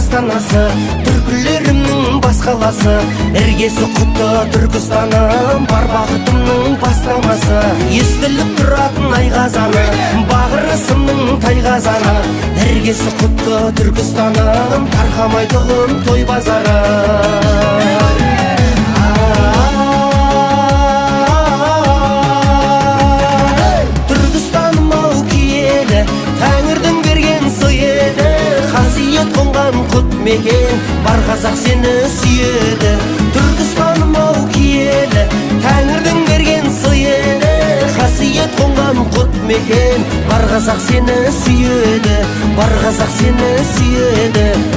астанасы, түркілерімнің бас қаласы, іргесі құтты Түркістаным, бар бақытымның бастамасы. Естіліп тұратын айғазаны, бағырысымның тайғазаны, іргесі құтты Түркістаным, тарқамайтұғын той базары. Тәңірдің берген сый еді, қасиет қонған құт мекен, бар қазақ сені сүйеді. Түркістаным ау киелі, Тәңірдің берген сый еді, қасиет қонған құт мекен, бар қазақ сені сүйеді, бар қазақ сені сүйеді.